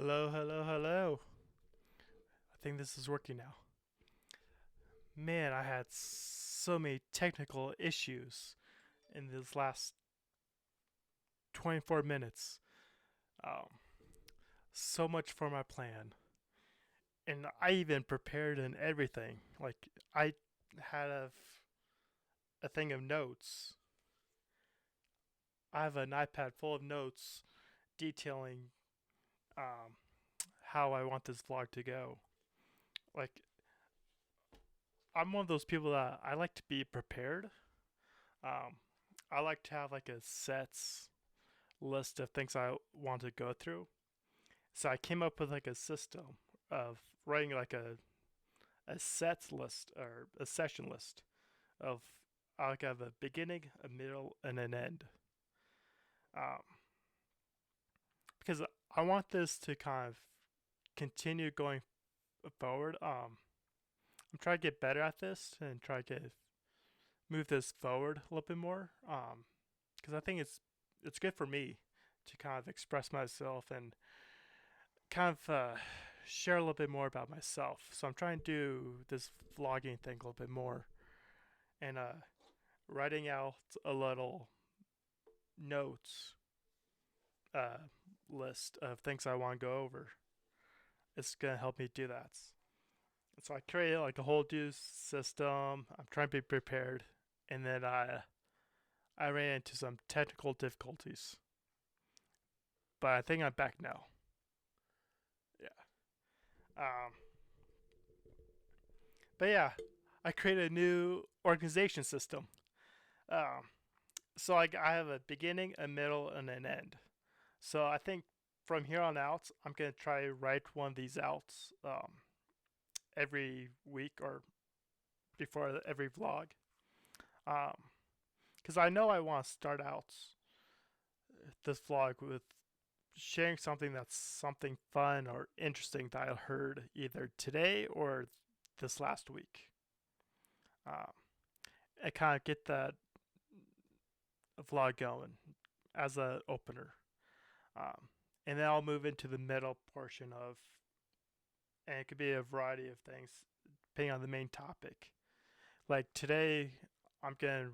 Hello, hello, hello. I think this is working now. Man, I had so many technical issues in this last 24 minutes. Um, so much for my plan. And I even prepared and everything. Like, I had a thing of notes. I have an iPad full of notes detailing um, how I want this vlog to go. Like, I'm one of those people that I like to be prepared. Um, I like to have like a sets list of things I want to go through. So I came up with like a system of writing like a sets list or a session list of I like have a beginning, a middle, and an end. Um, because I want this to kind of continue going forward. I'm trying to get better at this and try to move this forward a little bit more. Because I think it's good for me to kind of express myself and kind of share a little bit more about myself. So I'm trying to do this vlogging thing a little bit more and writing out a little notes uh, list of things I want to go over. It's gonna help me do that. So I created like a whole new system. I'm trying to be prepared, and then I ran into some technical difficulties, but I think I'm back now. Yeah. Um, but yeah, I created a new organization system. Um, so I have a beginning, a middle, and an end. So I think from here on out, I'm gonna try to write one of these out every week or before every vlog. Because I know I want to start out this vlog with sharing something that's something fun or interesting that I heard either today or this last week. Um, and kind of get that vlog going as a opener. Um, and then I'll move into the middle portion of, and it could be a variety of things depending on the main topic. Like today, I'm gonna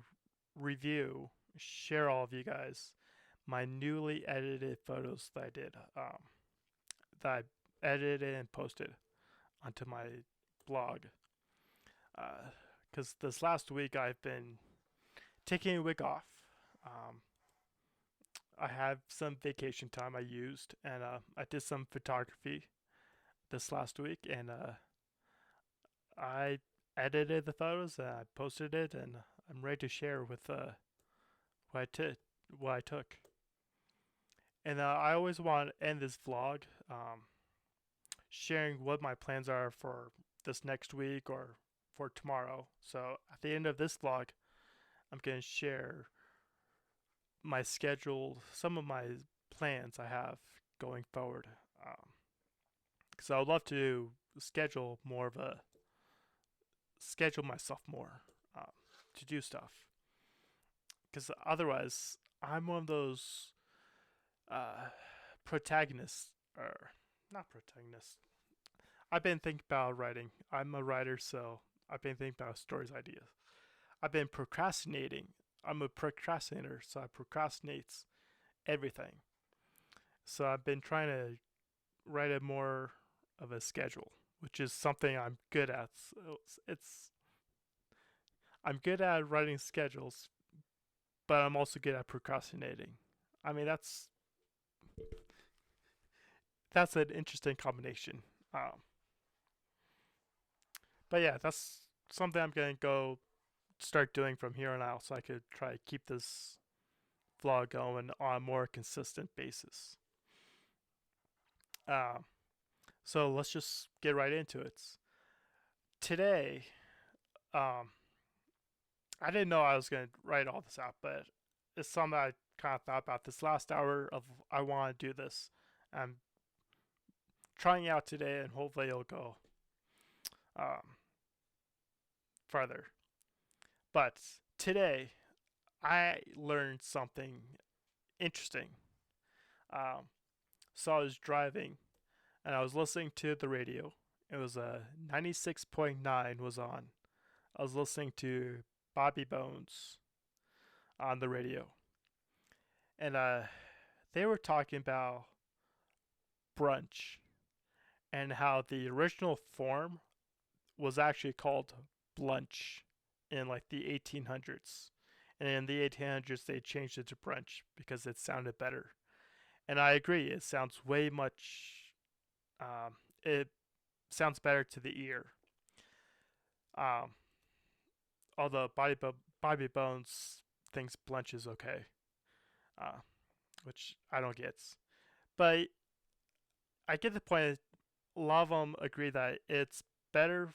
review, share all of you guys my newly edited photos that I did, that I edited and posted onto my blog. Because this last week I've been taking a week off. Um, I have some vacation time I used, and I did some photography this last week, and I edited the photos and I posted it, and I'm ready to share with what I took. What I took. And I always want to end this vlog sharing what my plans are for this next week or for tomorrow. So at the end of this vlog, I'm going to share my schedule, some of my plans I have going forward. Because I would love to schedule myself more um, to do stuff. Because otherwise, I'm one of those uh, protagonists, or not protagonists. I've been thinking about writing. I'm a writer, so I've been thinking about stories, ideas. I've been procrastinating. I'm a procrastinator, so I procrastinate everything. So I've been trying to write a more of a schedule, which is something I'm good at. So it's I'm good at writing schedules, but I'm also good at procrastinating. I mean, that's an interesting combination. But yeah, that's something I'm gonna go start doing from here on out, so I could try to keep this vlog going on a more consistent basis. Um, so let's just get right into it. Today, um, I didn't know I was gonna write all this out, but it's something I kind of thought about this last hour of I want to do this. I'm trying it out today, and hopefully it'll go um, further. But today, I learned something interesting. Um, so I was driving. and I was listening to the radio. It was 96.9 was on. I was listening to Bobby Bones on the radio, and they were talking about brunch and how the original form was actually called blunch in like the 1800s. And in the 1800s, they changed it to brunch because it sounded better. And I agree, it sounds way much, it sounds better to the ear. Um, Although Bobby Bones thinks blunch is okay, uh, which I don't get. But I get the point. A lot of them agree that it's better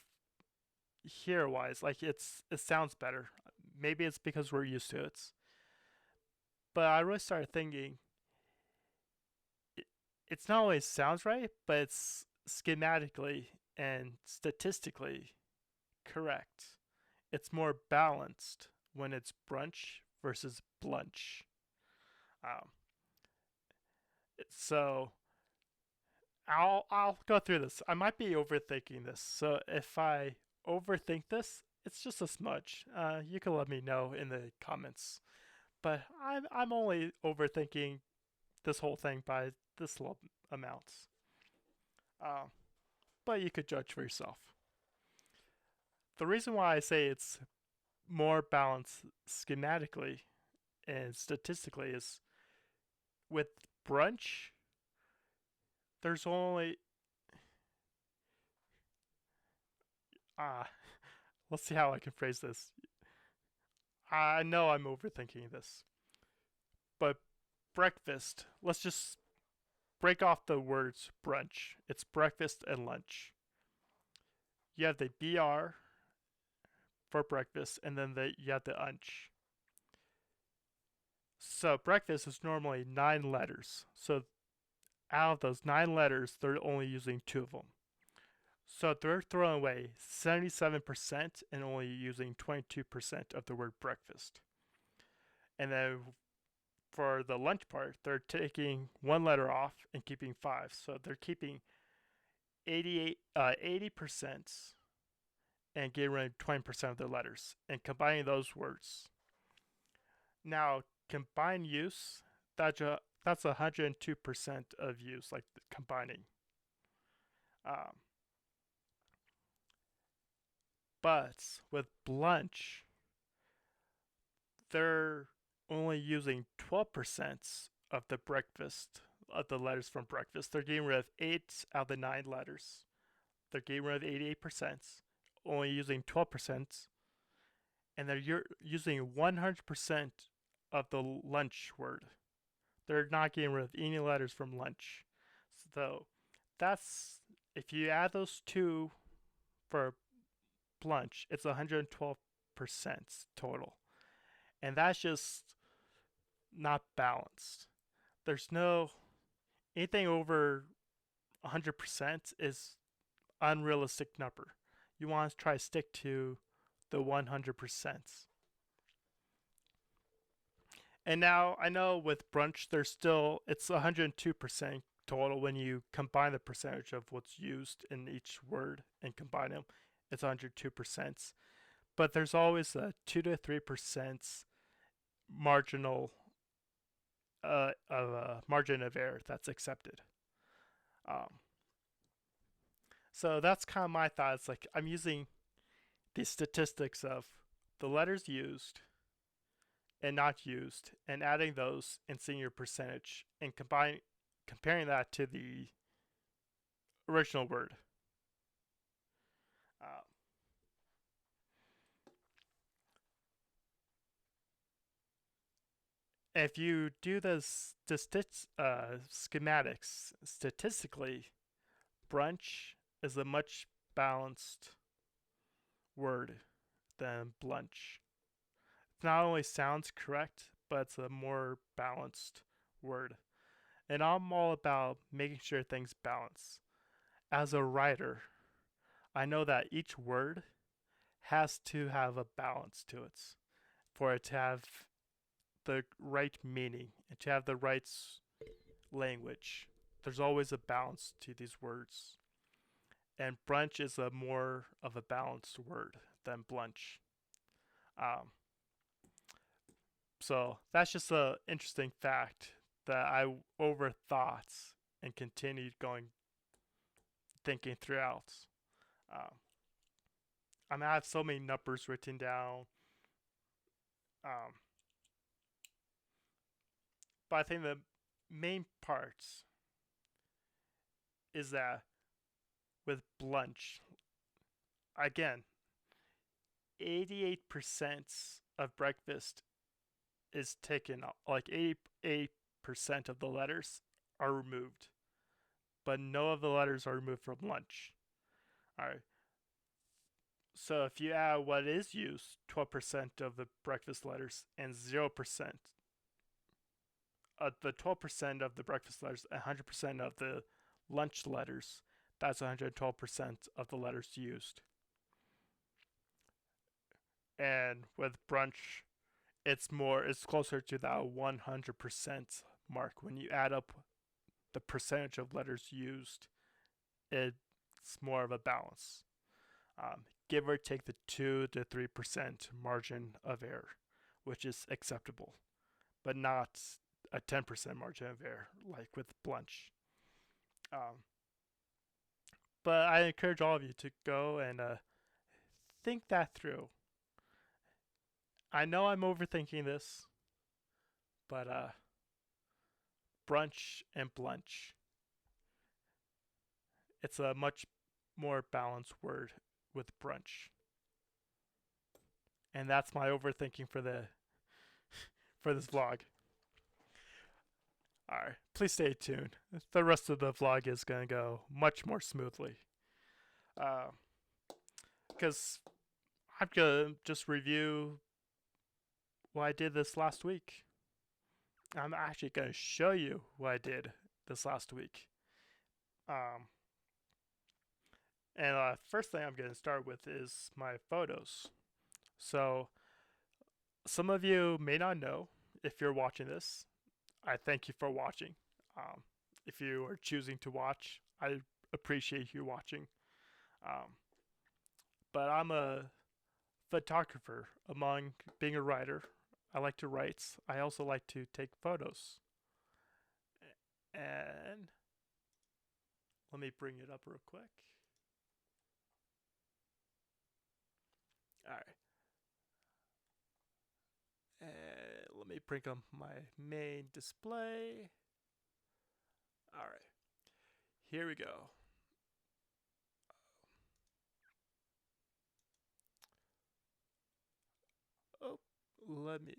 hear wise. Like it sounds better. Maybe it's because we're used to it. But I really started thinking it, it's not only sounds right, but it's schematically and statistically correct. It's more balanced when it's brunch versus blunch. Um, so I'll go through this. I might be overthinking this. So if I overthink this, it's just a smudge. You can let me know in the comments. But I'm only overthinking this whole thing by this little amount. Uh, but you could judge for yourself. The reason why I say it's more balanced schematically and statistically is with brunch, there's only uh let's see how I can phrase this. I know I'm overthinking this. But breakfast, let's just break off the words brunch. It's breakfast and lunch. You have the BR for breakfast and then you have the unch. So breakfast is normally 9 letters. So out of those 9 letters, they're only using 2 of them. So they're throwing away 77% and only using 22% of the word breakfast. And then for the lunch part, they're taking 1 letter off and keeping 5. So they're keeping 80% and getting rid of 20% of their letters and combining those words. Now, combined use, that's 102% of use, like combining. Um, but with blunch, they're only using 12% of the breakfast, of the letters from breakfast. They're getting rid of 8 out of the 9 letters. They're getting rid of 88%, only using 12%, and they're using 100% of the lunch word. They're not getting rid of any letters from lunch. So that's, if you add those two for lunch, it's 112% total. And that's just not balanced. There's no, anything over 100% is unrealistic number. You want to try to stick to the 100%. And now I know with brunch, there's still, it's 102% total when you combine the percentage of what's used in each word and combine them. It's 102%. But there's always a 2 to 3% marginal margin of error that's accepted. Um, so that's kind of my thoughts. Like I'm using the statistics of the letters used and not used, and adding those and seeing your percentage, and comparing that to the original word. Uh, if you do this schematics statistically, brunch is a much balanced word than blunch. It not only sounds correct, but it's a more balanced word. And I'm all about making sure things balance. As a writer, I know that each word has to have a balance to it for it to have the right meaning and to have the right language. there's always a balance to these words. And brunch is a more of a balanced word than blunch. Um, so that's just an interesting fact that I overthought and continued going thinking throughout. Um, I have so many numbers written down. Um, but I think the main parts is that with blunch, again, 88% of breakfast is taken, like 88% of the letters are removed, but no of the letters are removed from lunch. All right. So if you add what is used, 12% of the breakfast letters and 0%, the 12% of the breakfast letters, 100% of the lunch letters, that's 112% of the letters used. And with brunch, it's closer to that 100% mark. When you add up the percentage of letters used, it's more of a balance. Give or take the 2 to 3% margin of error, which is acceptable, but not a 10% margin of error like with blunch. But I encourage all of you to go and think that through. I know I'm overthinking this, but brunch and blunch, it's a much more balanced word with brunch. And that's my overthinking for this vlog. Alright, please stay tuned. The rest of the vlog is going to go much more smoothly. Because I'm going to just review what I did this last week. I'm actually going to show you what I did this last week. And first thing I'm going to start with is my photos. So, some of you may not know if you're watching this. I thank you for watching. If you are choosing to watch, I appreciate you watching. But I'm a photographer among being a writer. I like to write. I also like to take photos. And let me bring it up real quick. All right. And let me bring up my main display. All right. Here we go. Oh, let me.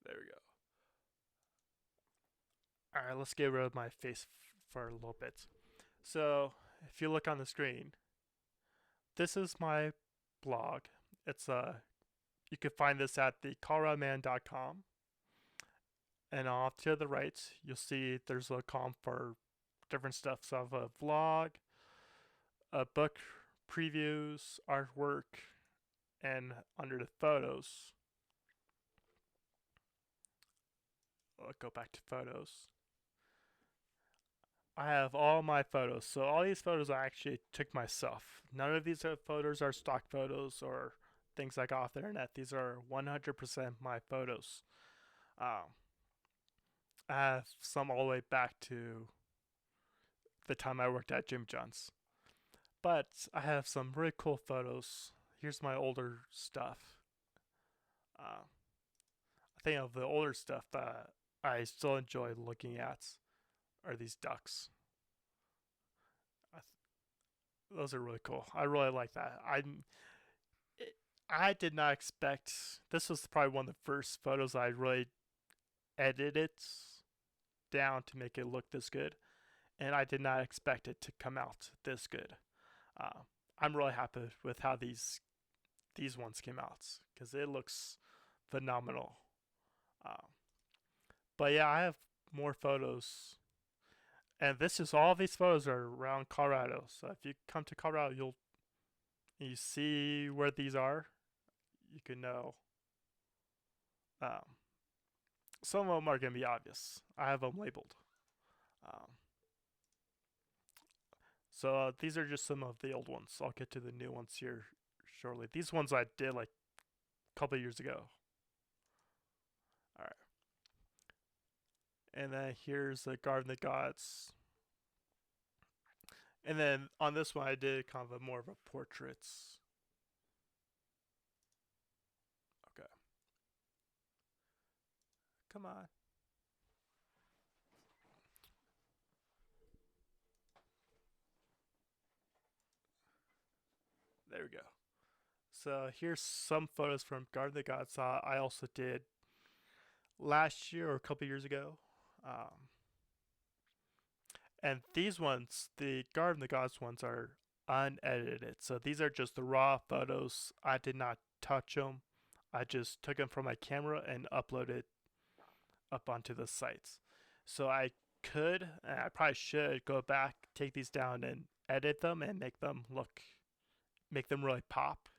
There we go. All right, let's get rid of my face for a little bit. So, if you look on the screen, this is my blog. It's you can find this at thecoloradoman.com. And off to the right, you'll see there's a column for different stuff. So I have a vlog, a book previews, artwork, and under the photos, I'll go back to photos. I have all my photos. So all these photos I actually took myself. None of these photos are stock photos or things I got off the internet. These are 100% my photos. I have some all the way back to the time I worked at Jim John's. But I have some really cool photos. Here's my older stuff. I think of the older stuff that I still enjoy looking at are these ducks. Those are really cool. I really like that. I did not expect. This was probably one of the first photos I really edited down to make it look this good, and I did not expect it to come out this good. I'm really happy with how these ones came out because it looks phenomenal. But yeah, I have more photos, and all these photos are around Colorado. So if you come to Colorado, you see where these are. You can know Some of them are going to be obvious. I have them labeled. Um, so these are just some of the old ones. I'll get to the new ones here shortly. These ones I did like a couple of years ago. All right. And then here's the Garden of the Gods. And then on this one, I did kind of more of a portraits. Okay. Come on. There we go. So here's some photos from Garden of the Gods I also did last year or a couple years ago. And these ones, the Garden of the Gods ones, are unedited. So these are just the raw photos. I did not touch them. I just took them from my camera and uploaded up onto the sites. So I could, and I probably should, go back, take these down, and edit them and make them really pop.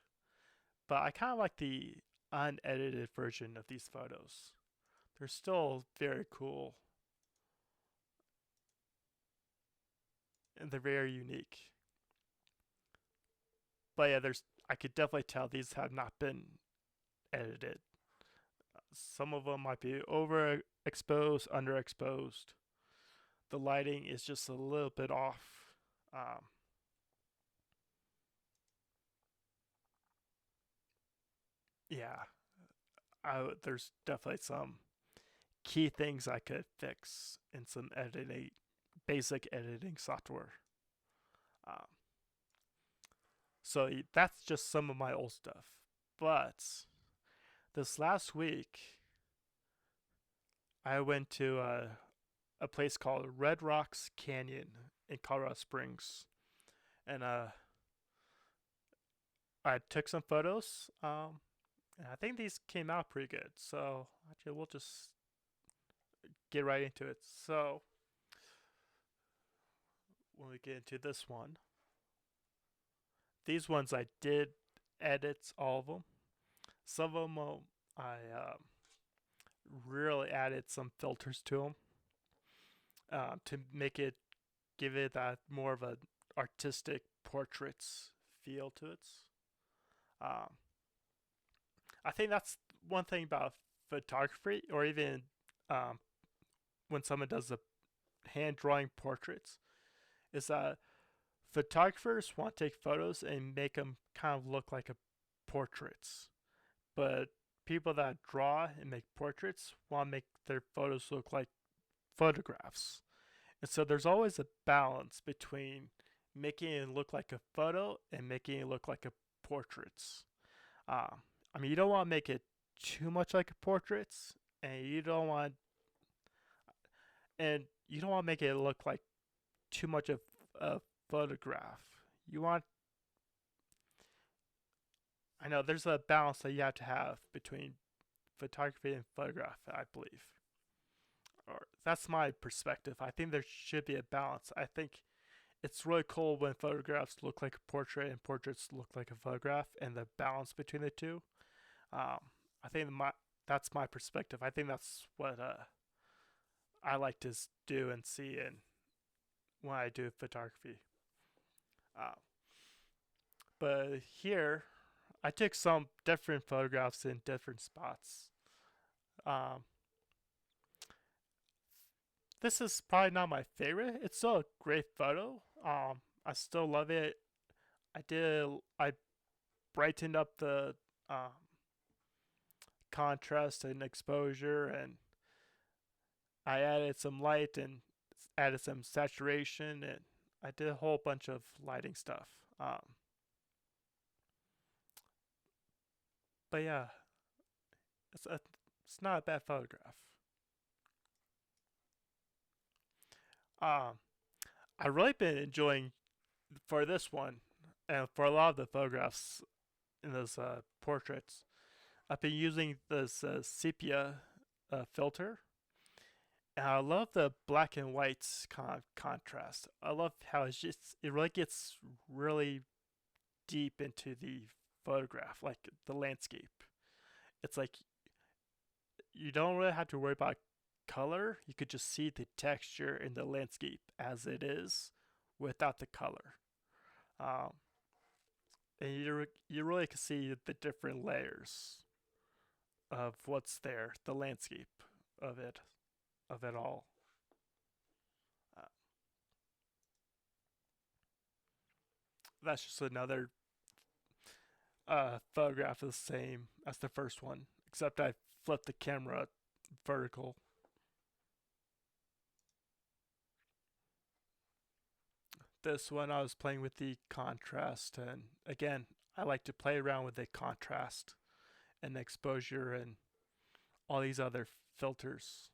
But I kind of like the unedited version of these photos. They're still very cool. And they're very unique. But yeah, I could definitely tell these have not been edited. Some of them might be overexposed, underexposed. The lighting is just a little bit off. Yeah, there's definitely some key things I could fix in some basic editing software. Um, so that's just some of my old stuff. But this last week, I went to a place called Red Rocks Canyon in Colorado Springs, and I took some photos. And I think these came out pretty good. So actually, we'll just get right into it. So when we get into this one, these ones I did edit all of them. Some of them I really added some filters to them to give it that more of an artistic portraits feel to it. Um, I think that's one thing about photography, or even um, when someone does a hand drawing portraits, is that photographers want to take photos and make them kind of look like a portraits, but people that draw and make portraits want to make their photos look like photographs. And so there's always a balance between making it look like a photo and making it look like a portraits. I mean, you don't want to make it too much like a portraits, and you don't want to make it look like too much of a photograph. You want I know there's a balance that you have to have between photography and photograph, I believe. Or that's my perspective. I think there should be a balance. I think it's really cool when photographs look like a portrait and portraits look like a photograph, and the balance between the two. I think that's my perspective. I think that's what I like to do and see in when I do photography. Uh, but here, I took some different photographs in different spots. Um, this is probably not my favorite. It's still a great photo. I still love it. I brightened up the contrast and exposure, and I added some light and added some saturation, and I did a whole bunch of lighting stuff. But yeah, it's not a bad photograph. Um, I've really been enjoying for this one, and for a lot of the photographs in those portraits. I've been using this sepia filter, and I love the black and white contrast. I love how it really gets really deep into the photograph, like the landscape. It's like you don't really have to worry about color. You could just see the texture in the landscape as it is without the color. Um, and you really can see the different layers of what's there, the landscape of it all. Uh, that's just another photograph of the same as the first one, except I flipped the camera vertical. This one I was playing with the contrast, and again, I like to play around with the contrast and exposure and all these other filters.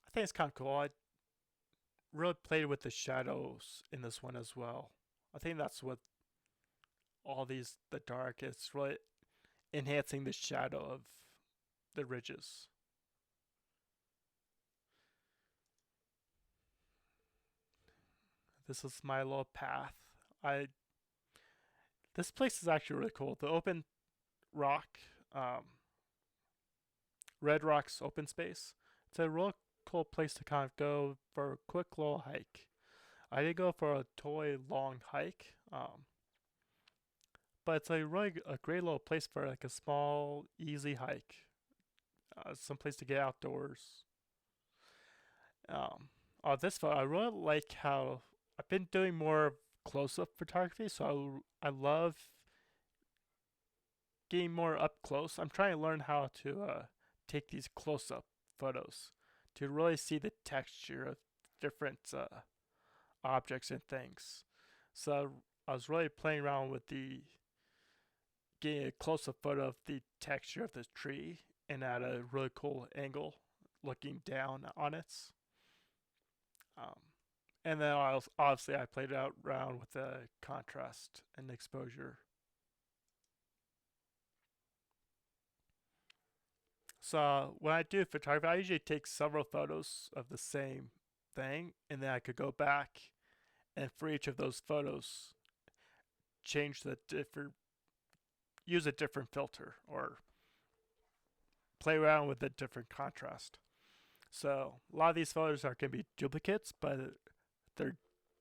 I think it's kind of cool. I really played with the shadows in this one as well. I think that's what all these, the dark, it's really enhancing the shadow of the ridges. This is my little path. I This place is actually really cool. The open rock, um, Red Rocks open space. It's a real cool place to kind of go for a quick little hike. I did go for a totally long hike, but it's a really a great little place for like a small, easy hike. Some place to get outdoors. Um, this photo, I really like how I've been doing more close-up photography, so I love getting more up close. I'm trying to learn how to take these close-up photos to really see the texture of different objects and things. So I was really playing around with the getting a close-up photo of the texture of the tree and at a really cool angle, looking down on it. Um, and then obviously I played out around with the contrast and exposure. So when I do photography, I usually take several photos of the same thing, and then I could go back and for each of those photos, change the different, use a different filter or play around with a different contrast. So a lot of these photos are going to be duplicates, but they're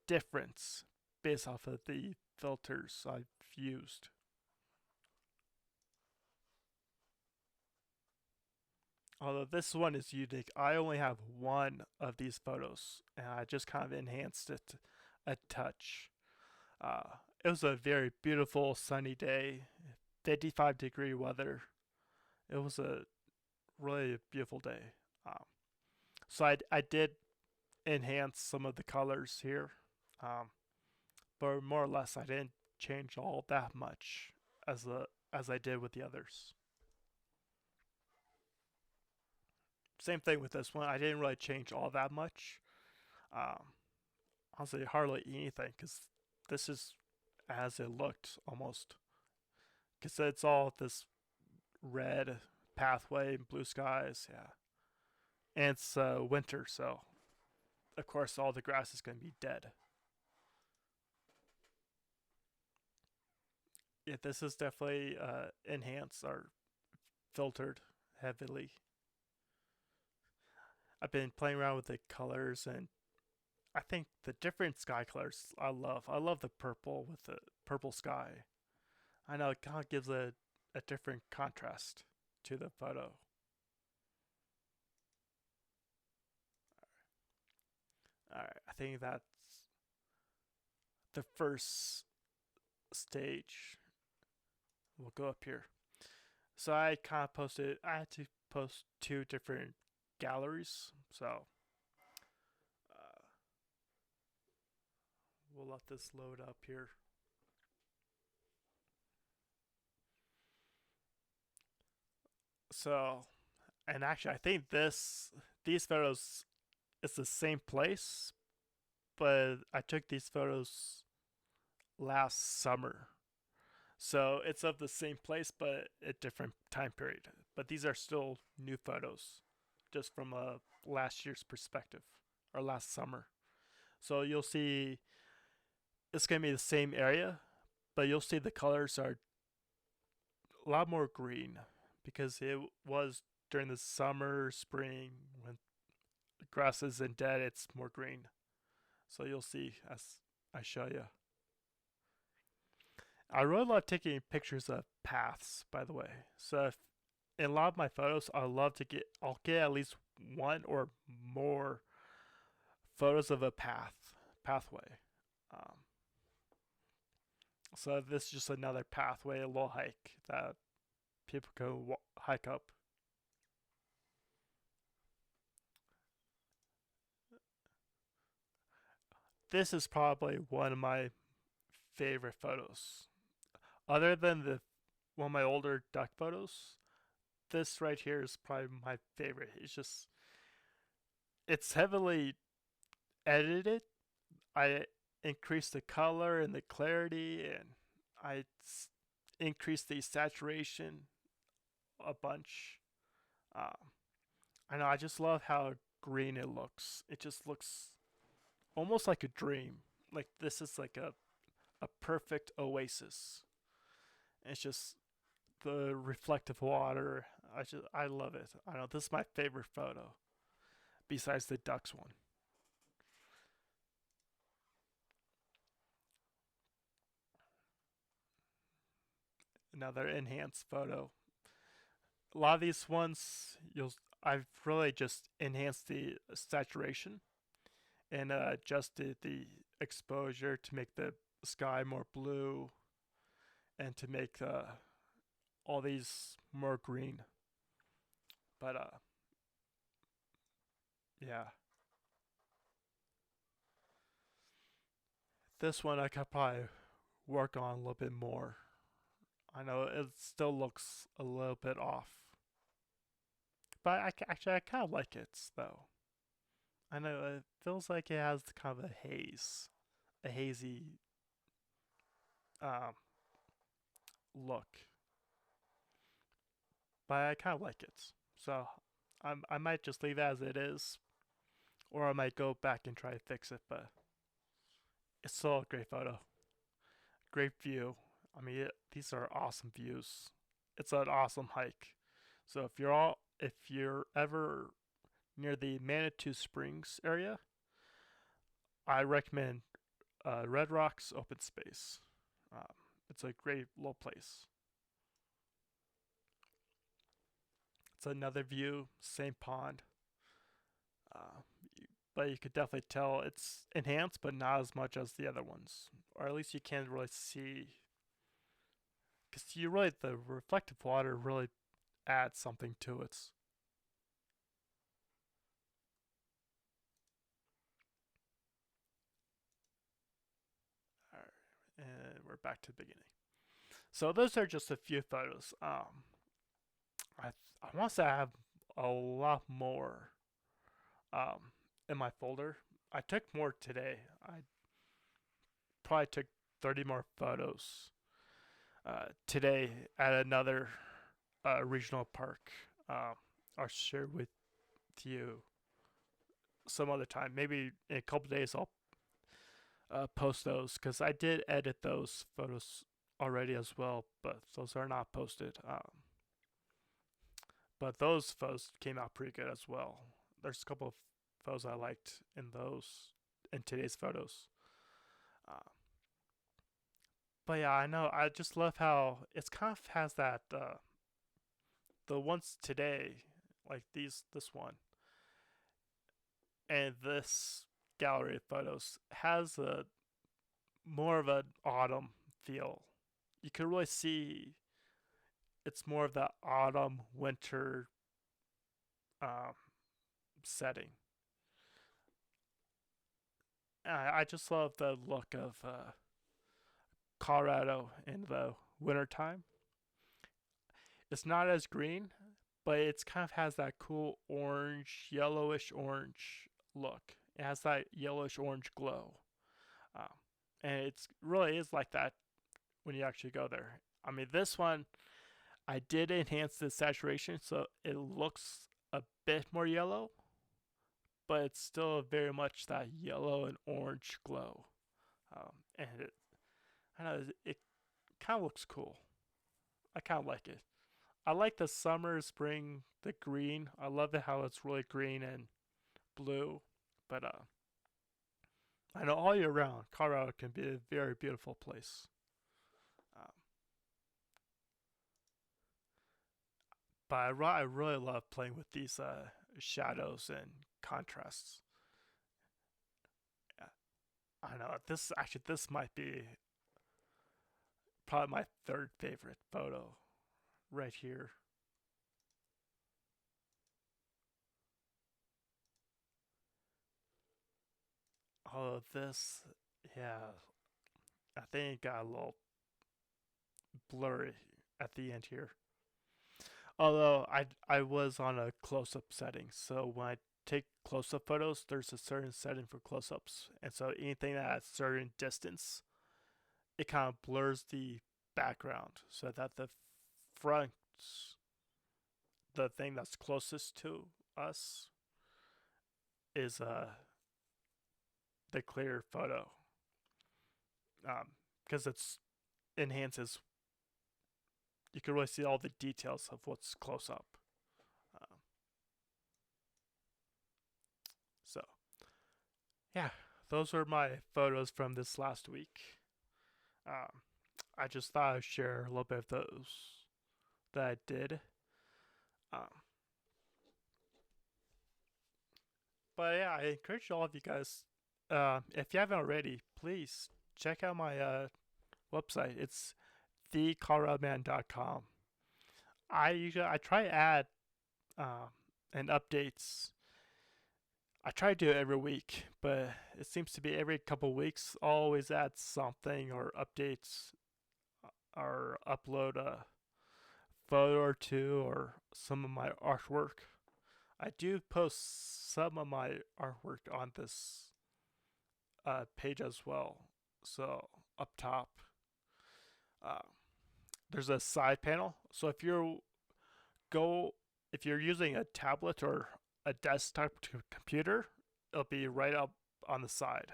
different based off of the filters I've used. Although this one is unique, I only have one of these photos, and I just kind of enhanced it a touch. It was a very beautiful sunny day, 55-degree weather. It was a really beautiful day. So I did enhance some of the colors here, but more or less I didn't change all that much as I did with the others. Same thing with this one. I didn't really change all that much. Um, Honestly, hardly anything because this is as it looked almost. Because it's all this red pathway and blue skies, yeah. And it's winter, so of course all the grass is going to be dead. Yeah, this is definitely enhanced or filtered heavily. I've been playing around with the colors, and I think the different sky colors I love. I love the purple with the purple sky. I know it kind of gives a different contrast to the photo. Alright, I think that's the first stage. We'll go up here. So I kind of I had to post two different galleries. So we'll let this load up here. So, and actually, I think these photos is the same place, but I took these photos last summer. So it's of the same place, but a different time period. But these are still new photos, just from last year's perspective, or last summer. So you'll see it's going to be the same area, but you'll see the colors are a lot more green because it was during the summer, spring, when the grass isn't dead, it's more green. So you'll see as I show you. I really love taking pictures of paths, by the way. So if, in a lot of my photos, I'll get at least one or more photos of a pathway. Um, so this is just another pathway, a little hike that people can hike up. This is probably one of my favorite photos. Other than the one of my older duck photos, this right here is probably my favorite. It's heavily edited. I increased the color and the clarity, and I increased the saturation a bunch. Um, I know I just love how green it looks. It just looks almost like a dream. Like this is like a perfect oasis. It's just the reflective water. I love it. I know this is my favorite photo besides the ducks one. Another enhanced photo. A lot of these ones I've really just enhanced the saturation and adjusted the exposure to make the sky more blue and to make all these more green. But yeah, this one I could probably work on a little bit more. I know it still looks a little bit off, but actually I kind of like it though. I know it feels like it has kind of a hazy um, look, but I kind of like it. So I might just leave it as it is, or I might go back and try to fix it. But it's still a great photo, great view. I mean, these are awesome views. It's an awesome hike. So if you're ever near the Manitou Springs area, I recommend Red Rocks Open Space. Um, it's a great little place. It's another view, same pond, uh, but you could definitely tell it's enhanced, but not as much as the other ones, or at least you can't really see, because the reflective water really adds something to it. All right, and we're back to the beginning. So those are just a few photos. I want to say I have a lot more um, in my folder. I took more today. I probably took 30 more photos today at another regional park. I'll share with you some other time. Maybe in a couple days I'll post those because I did edit those photos already as well, but those are not posted. But those photos came out pretty good as well. There's a couple of photos I liked in today's photos. Uh, but yeah, I know. I just love how it's kind of has that the ones today, like this one and this gallery of photos has a more of an autumn feel. You can really see it's more of that autumn winter um, setting. I just love the look of Colorado in the wintertime. It's not as green, but it's kind of has that cool orange, yellowish orange look. It has that yellowish orange glow, um, and it's really is like that when you actually go there. I mean, this one I did enhance the saturation so it looks a bit more yellow, but it's still very much that yellow and orange glow. And I know it kind of looks cool. I kind of like it. I like the summer, spring, the green. I love it how it's really green and blue. But I know all year round, Colorado can be a very beautiful place. Um, but I really love playing with these shadows and contrasts. Yeah, I know this might be probably my third favorite photo right here. Oh, this, yeah, I think it got a little blurry at the end here. Although I was on a close up setting, so when I take close up photos, there's a certain setting for close ups, and so anything at a certain distance, it kind of blurs the background so that the front, the thing that's closest to us, is the clear photo, because it's enhances. You can really see all the details of what's close up. Um, so yeah, those were my photos from this last week. Um, I just thought I'd share a little bit of those that I did. Um, but yeah, I encourage all of you guys, if you haven't already, please check out my website. It's thecoloradoman.com. I try to add um, and updates. I try to do it every week, but it seems to be every couple weeks. I'll always add something or updates or upload a photo or two or some of my artwork. I do post some of my artwork on this page as well. So up top, uh, there's a side panel. So go if you're using a tablet or a desktop computer, it'll be right up on the side.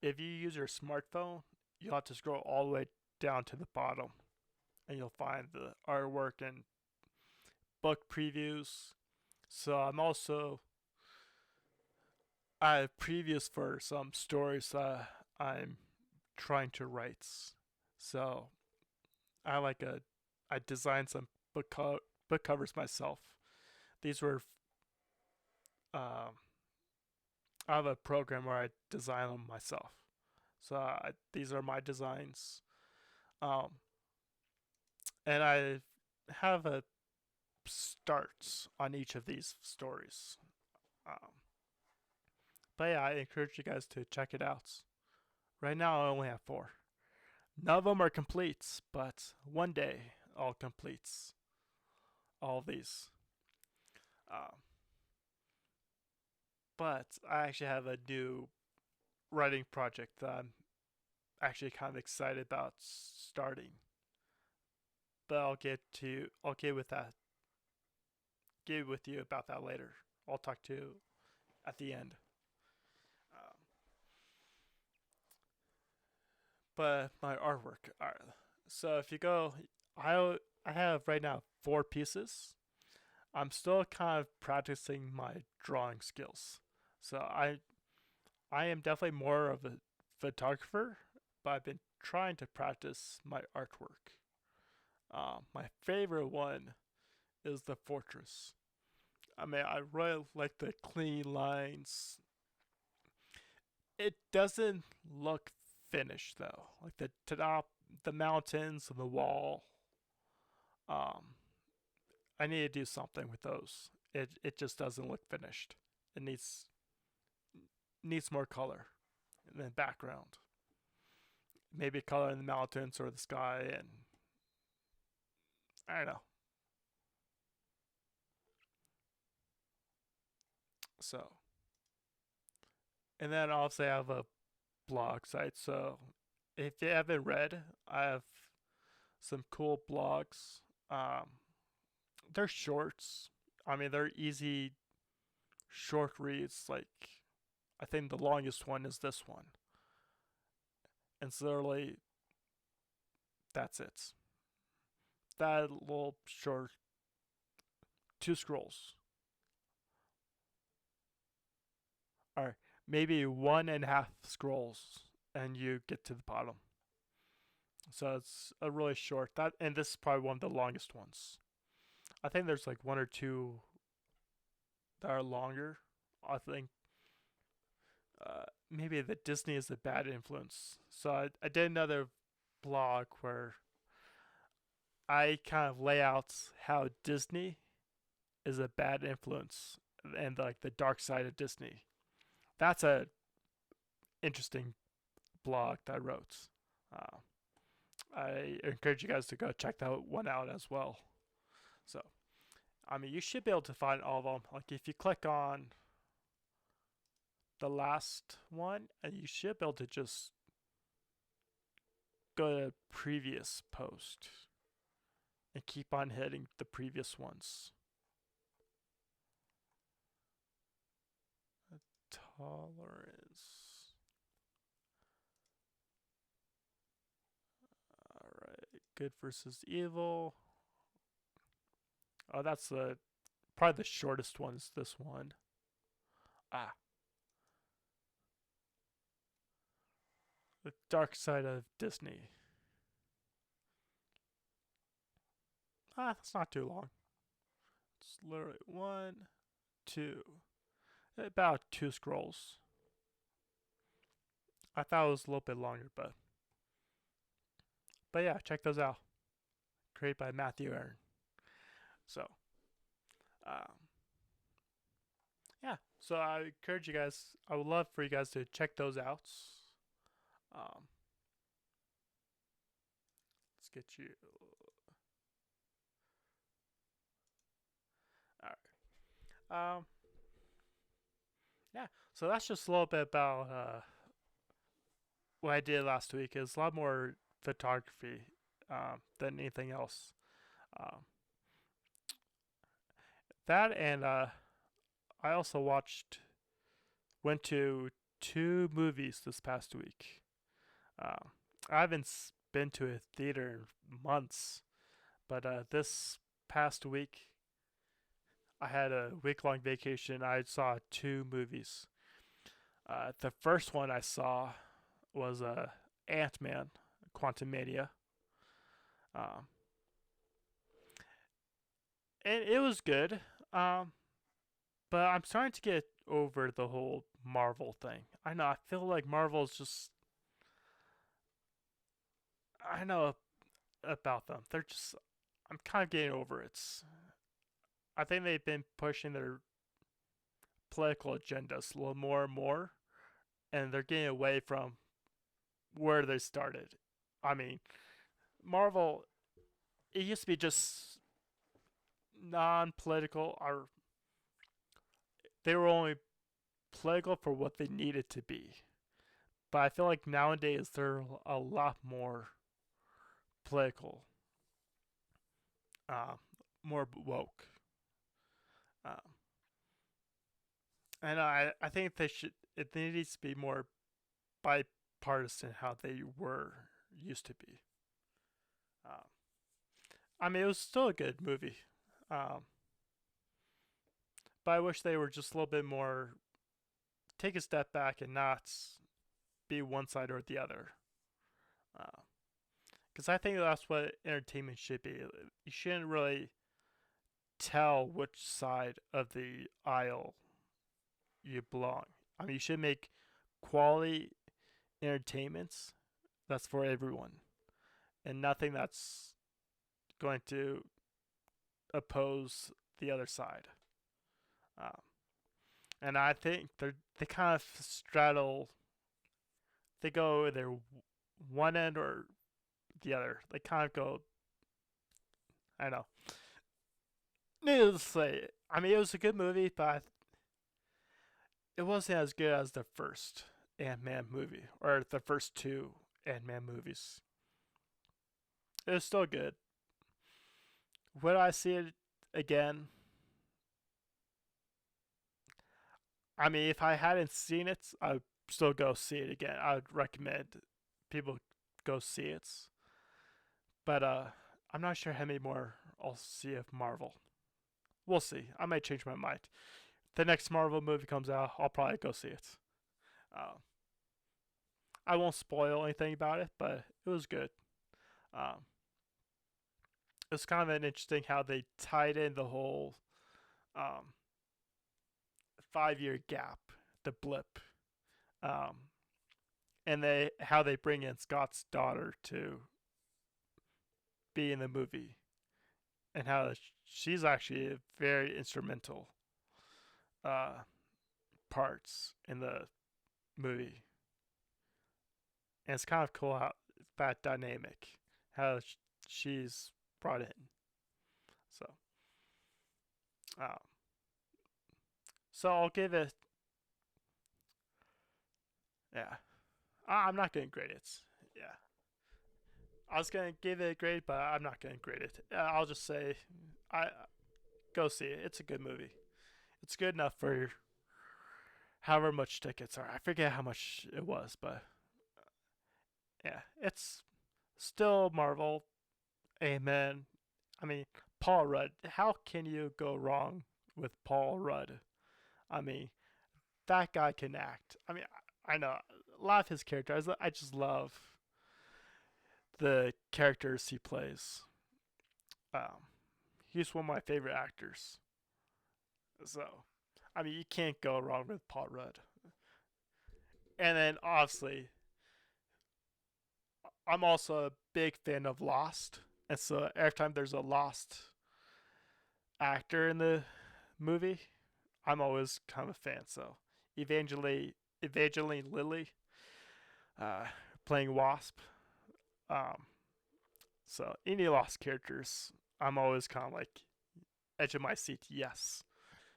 If you use your smartphone, you'll have to scroll all the way down to the bottom, and you'll find the artwork and book previews. So I have previews for some stories I'm trying to write. So I like a I designed some book covers myself. These were um, I have a program where I design them myself. So these are my designs, um, and I have a starts on each of these stories. Um, but yeah, I encourage you guys to check it out. Right now, I only have four. None of them are completes, but one day I'll complete all of these. Um, but I actually have a new writing project that I'm actually kind of excited about starting. But I'll get with you about that later. I'll talk to you at the end. Um, but my artwork. All right. So if you go, I have right now four pieces. I'm still kind of practicing my drawing skills. So I am definitely more of a photographer, but I've been trying to practice my artwork. My favorite one is the fortress. I mean, I really like the clean lines. It doesn't look finished though. Like the top, the mountains and the wall. Um, I need to do something with those. It just doesn't look finished. It needs more color in the background. Maybe color in the mountains or the sky, and I don't know. So, and then obviously I have a blog site. So if you haven't read, I have some cool blogs. They're shorts. I mean, they're easy, short reads. Like I think the longest one is this one, and so literally that's it. That little short 2 scrolls. Or maybe 1.5 scrolls, and you get to the bottom. So it's a really short. And this is probably one of the longest ones. I think there's like one or two that are longer. I think maybe that Disney is a bad influence. So I did another blog where I kind of lay out how Disney is a bad influence and like the dark side of Disney. That's a interesting blog that I wrote. Uh, I encourage you guys to go check that one out as well. So, I mean, you should be able to find all of them. Like if you click on the last one, and you should be able to just go to previous post and keep on hitting the previous ones. Tolerance. Alright, good versus evil. Oh, that's probably the shortest one is this one. Ah. The dark side of Disney. Ah, that's not too long. It's literally 1, 2. About 2 scrolls. I thought it was a little bit longer, but yeah, check those out. Created by Matthew Aaron. So, yeah. So I encourage you guys. I would love for you guys to check those out. Let's get you. All right. Yeah. So that's just a little bit about what I did last week. It's a lot more photography than anything else. Um, that and I also went to 2 movies this past week. I haven't been to a theater in months, but this past week I had a week-long vacation. I saw 2 movies. The first one I saw was Ant-Man, Quantumania. Um, and it was good. But I'm starting to get over the whole Marvel thing. I know, I feel like Marvel's just. I know about them. They're just. I'm kind of getting over it. I think they've been pushing their political agendas a little more and more, and they're getting away from where they started. I mean, Marvel, it used to be just non political, or they were only political for what they needed to be. But I feel like nowadays they're a lot more political, uh, more woke. Um, and I think it needs to be more bipartisan how they were used to be. Um, I mean, it was still a good movie. Um, but I wish they were just a little bit more, take a step back and not be one side or the other. Because I think that's what entertainment should be. You shouldn't really tell which side of the aisle you belong. I mean, you should make quality entertainments that's for everyone, and nothing that's going to oppose the other side. Um, and I think they kind of straddle. They go either one end or the other. They kind of go. I don't know. Needless to say, I mean, it was a good movie, but it wasn't as good as the first Ant-Man movie or the first 2 Ant-Man movies. It was still good. Would I see it again? I mean, if I hadn't seen it, I'd still go see it again. I would recommend people go see it. But I'm not sure how many more I'll see of Marvel. we'll see. I might change my mind. The next Marvel movie comes out, I'll probably go see it. Uh, I won't spoil anything about it, but it was good. Um, it's kind of an interesting how they tied in the whole um, 5 year gap, the blip, um, and they how they bring in Scott's daughter to be in the movie, and how she's actually a very instrumental uh, parts in the movie. And it's kind of cool how that dynamic, how she's brought in. So, um, so I'll give it. Yeah, I'm not gonna grade it. Yeah, I was gonna give it a grade, but I'm not gonna grade it. I'll just say, I go see it. It's a good movie. It's good enough for however much tickets are. I forget how much it was, but yeah, it's still Marvel. Amen. I mean, Paul Rudd. How can you go wrong with Paul Rudd? I mean, that guy can act. I mean, I know a lot of his characters. I just love the characters he plays. Um, he's one of my favorite actors. So, I mean, you can't go wrong with Paul Rudd. And then, obviously, I'm also a big fan of Lost. And so, every time there's a Lost actor in the movie, I'm always kind of a fan. So, Evangeline Lilly, uh, playing Wasp. Um, so, any Lost characters, I'm always kind of like edge of my seat, yes.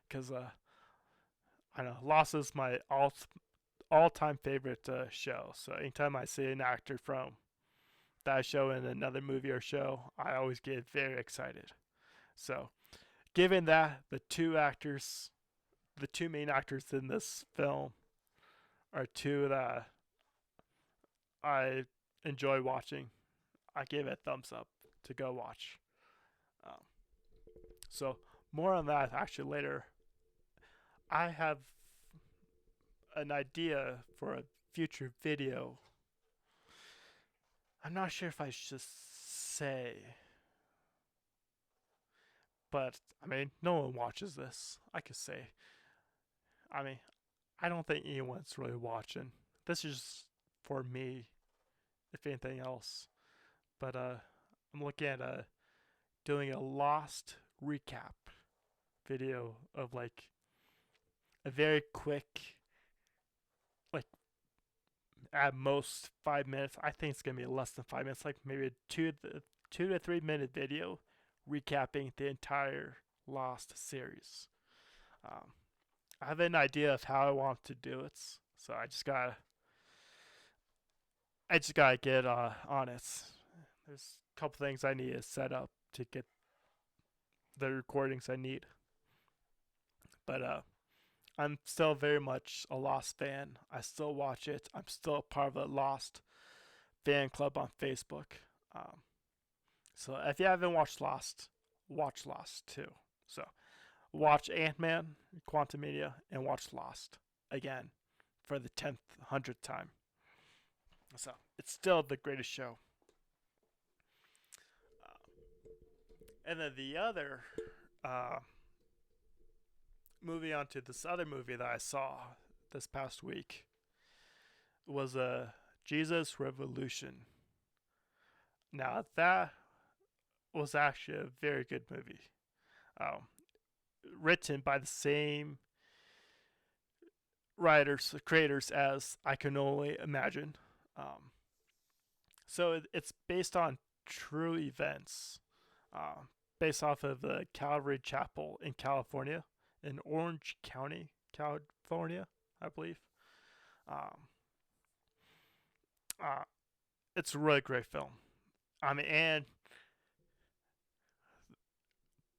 Because I know Lost is my all time favorite show. So anytime I see an actor from that show in another movie or show, I always get very excited. So given that the two main actors in this film are two that I enjoy watching, I give it a thumbs up to go watch. Um, so more on that actually later. I have an idea for a future video. I'm not sure if I should say, but I mean, no one watches this. I could say. I mean, I don't think anyone's really watching. This is just for me, if anything else. But I'm looking at doing a Lost recap video of like a very quick, like at most 5 minutes. I think it's gonna be less than 5 minutes, like maybe a 2 to 3 minute video recapping the entire Lost series. Um, I have an idea of how I want to do it, so I just gotta get on it. There's a couple things I need to set up to get the recordings I need, but I'm still very much a Lost fan. I still watch it. I'm still a part of the Lost fan club on Facebook. Um, so if you haven't watched Lost, watch Lost too. So watch Ant-Man, Quantumania, and watch Lost again for the 10th, 100th time. So it's still the greatest show. And then the other, uh, moving on to this other movie that I saw this past week was Jesus Revolution. Now that was actually a very good movie. Um, Written by the same writers, creators as I Can Only Imagine. Um, so it's based on true events, uh, based off of the Calvary Chapel in California, in Orange County, California, I believe. Um, uh, it's a really great film. I mean, and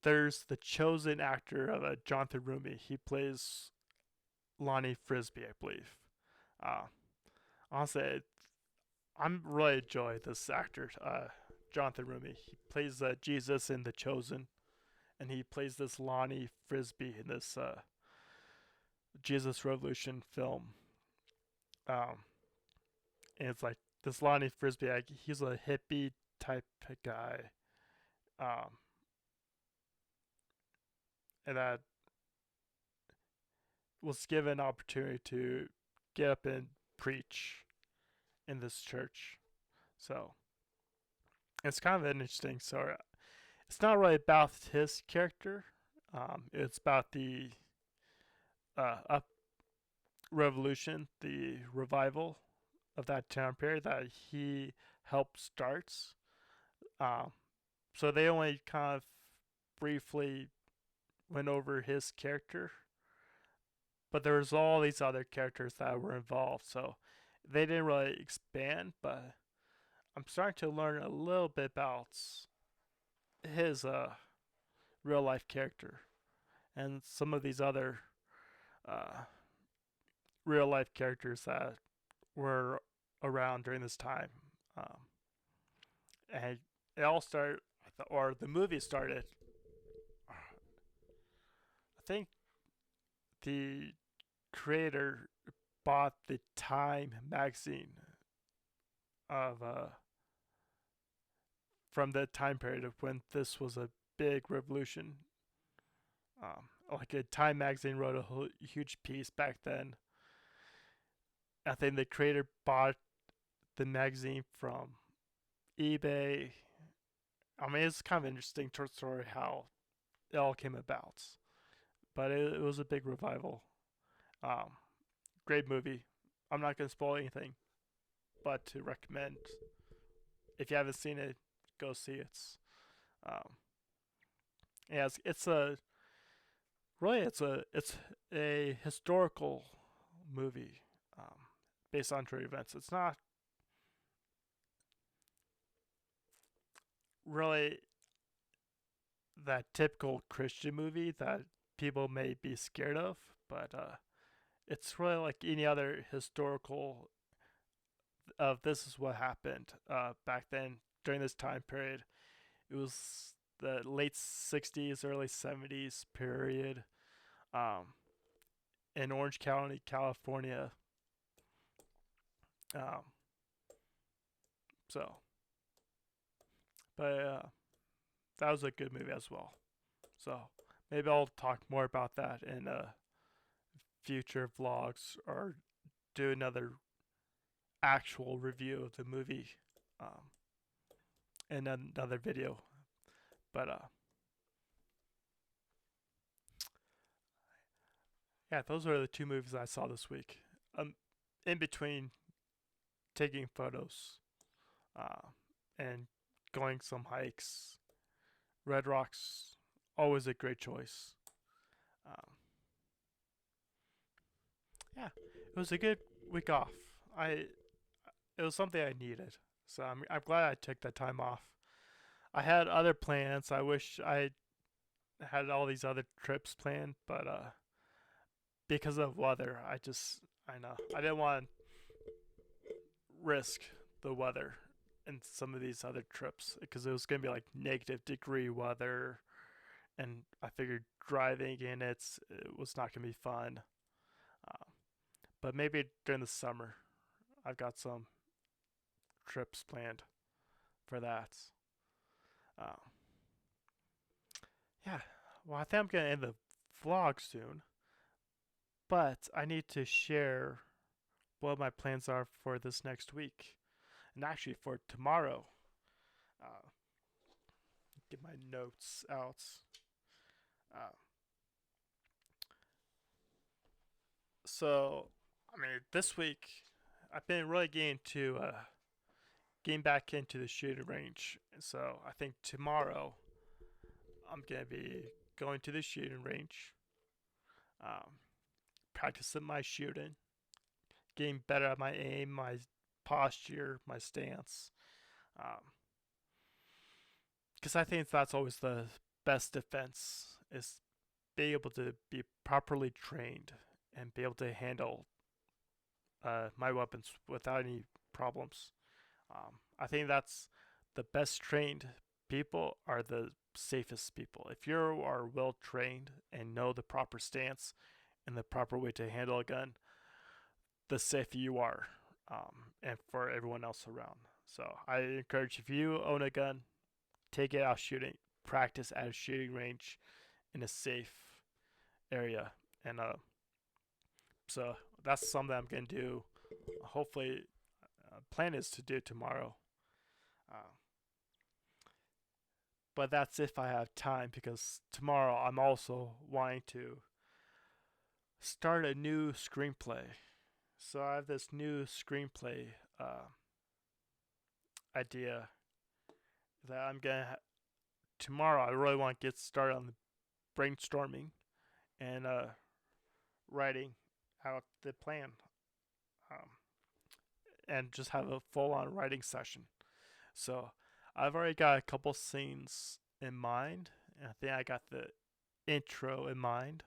there's the chosen actor of Jonathan Rumi. He plays Lonnie Frisbee, I believe. Uh, Honestly, I'm really enjoying this actor, Jonathan Rumi. He plays Jesus in The Chosen, and he plays this Lonnie Frisbee in this Jesus Revolution film. Um, and it's like this Lonnie Frisbee, like, he's a hippie type guy, um, and that was given an opportunity to get up and preach in this church. So it's kind of an interesting story. It's not really about his character. It's about the up revolution, the revival of that time period that he helped starts. Um, so they only kind of briefly went over his character, but there was all these other characters that were involved. So they didn't really expand, but I'm starting to learn a little bit about his real life character and some of these other uh, real life characters that were around during this time. Um, and it all started, or the movie started. I think the creator bought the Time magazine of from the time period of when this was a big revolution. Like a Time magazine wrote a huge piece back then. I think the creator bought the magazine from eBay. I mean, it's kind of an interesting story how it all came about, but it was a big revival. Um, Great movie. I'm not gonna spoil anything, but to recommend if you haven't seen it, go see it. Um, yeah, it's a really it's a historical movie based on true events. It's not really that typical Christian movie that people may be scared of, but it's really like any other historical of this is what happened back then during this time period. It was the late 60s, early 70s period um, in Orange County, California. Um, so, but that was a good movie as well. So maybe I'll talk more about that in future vlogs or do another actual review of the movie in another video. But yeah, those are the two movies I saw this week. In between taking photos uh, and going some hikes, Red Rocks always a great choice. Um, yeah, it was a good week off. I It was something I needed, so I'm glad I took that time off. I had other plans. I wish I had all these other trips planned, but because of weather, I know I didn't want to risk the weather in some of these other trips because it was gonna be like -degree weather, and I figured driving in it was not gonna be fun. Uh, but maybe during the summer, I've got some trips planned for that. Uh, yeah, well, I think I'm gonna end the vlog soon, but I need to share what my plans are for this next week, and actually for tomorrow. Uh, get my notes out. Uh, so, I mean, this week I've been really getting back into the shooting range. So I think tomorrow I'm gonna be going to the shooting range, um, practicing my shooting, getting better at my aim, my posture, my stance. Because I think that's always the best defense is being able to be properly trained and be able to handle my weapons without any problems. I think that's the best trained people are the safest people. If you are well trained and know the proper stance and the proper way to handle a gun, the safer you are, and for everyone else around. So I encourage, if you own a gun, take it out shooting, practice at a shooting range in a safe area, and so that's something I'm gonna do. Hopefully, plan is to do tomorrow. Uh, but that's if I have time, because tomorrow I'm also wanting to start a new screenplay. So I have this new screenplay idea that I'm gonna tomorrow. I really want to get started on the brainstorming and writing out the plan, um, and just have a full-on writing session. So I've already got a couple scenes in mind, and I think I got the intro in mind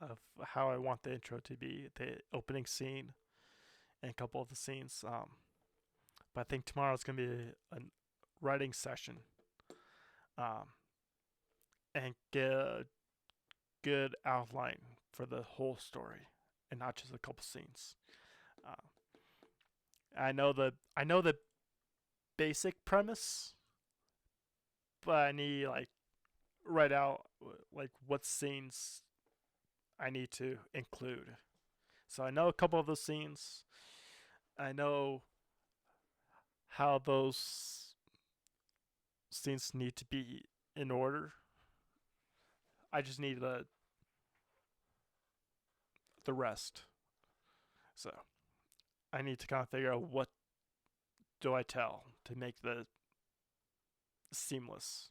of how I want the intro to be, the opening scene, and a couple of the scenes. But I think tomorrow's gonna be a writing session, um, and get a good outline for the whole story, and not just a couple scenes. Uh, I know the basic premise, but I need like write out like what scenes I need to include. So I know a couple of the scenes. I know how those scenes need to be in order. I just need the rest. So I need to kind of figure out what do I tell to make the seamless.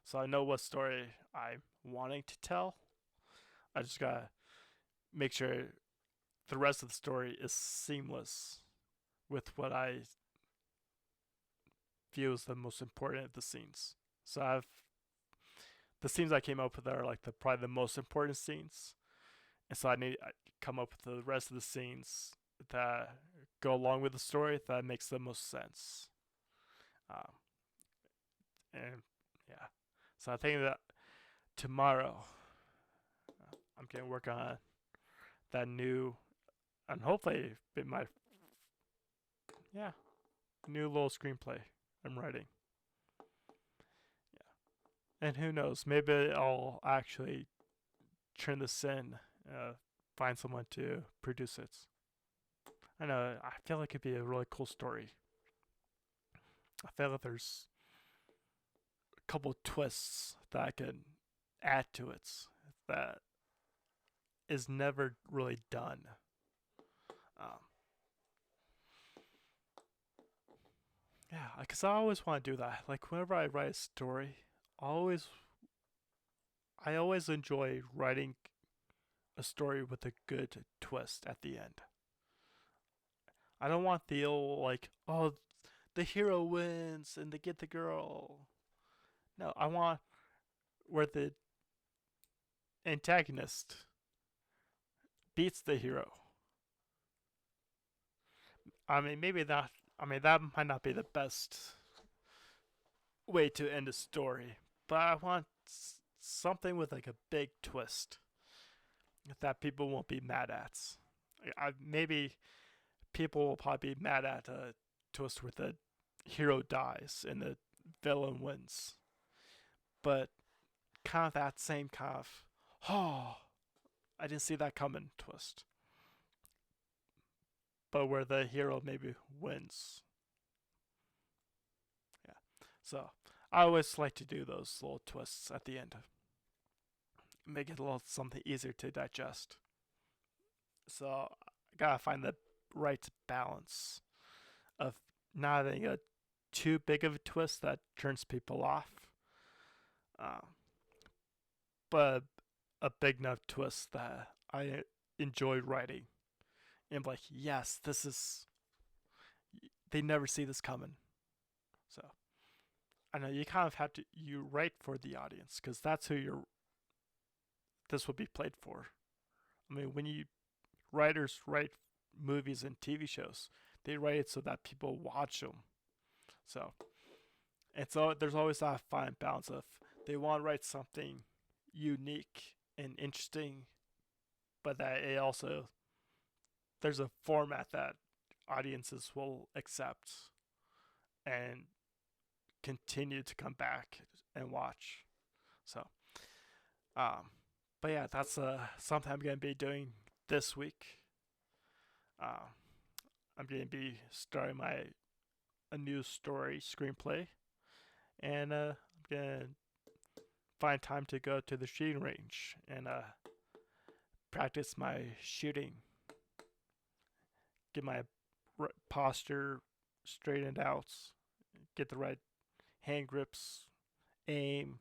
So I know what story I'm wanting to tell. I just gotta make sure the rest of the story is seamless with what I view as the most important of the scenes. So I've the scenes I came up with are like probably the most important scenes, and so I come up with the rest of the scenes that go along with the story that makes the most sense. Um, and yeah, so I think that tomorrow I'm gonna work on that new, and hopefully it might, yeah, new little screenplay I'm writing. Yeah, and who knows, maybe I'll actually turn this in, find someone to produce it. I know, I feel like it'd be a really cool story. I feel like there's a couple twists that I could add to it that is never really done. Um, yeah, because I always want to do that. Like whenever I write a story, always I always enjoy writing a story with a good twist at the end. I don't want the old like, oh, the hero wins and they get the girl. No, I want where the antagonist beats the hero. I mean, maybe that. I mean, that might not be the best way to end a story, but I want something with like a big twist that people won't be mad at. Maybe people will probably be mad at a twist where the hero dies and the villain wins, but kind of that same kind of, oh, I didn't see that coming twist, but where the hero maybe wins. Yeah. So I always like to do those little twists at the end, make it a little something easier to digest. So I gotta find the right balance of not having a too big of a twist that turns people off, uh, but a big enough twist that I enjoy writing. And I'm like, yes, this is. They never see this coming. So I know you kind of have to you write for the audience because that's who you're. This will be played for. I mean, when you writers write movies and TV shows, they write it so that people watch them. So, and so there's always that fine balance of They want to write something unique and interesting, but that it also there's a format that audiences will accept and continue to come back and watch. So, um, but yeah, that's something I'm gonna be doing this week. Uh, I'm gonna be starting a new story screenplay, and I'm gonna find time to go to the shooting range and practice my shooting, get my posture straightened out, get the right hand grips, aim,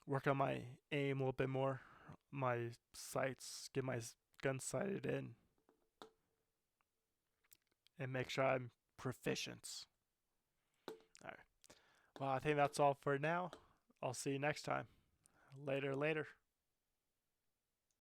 work on my aim a little bit more, my sights, get my gun sighted in, and make sure I'm proficient. Alright. Well, I think that's all for now. I'll see you next time. Later, later.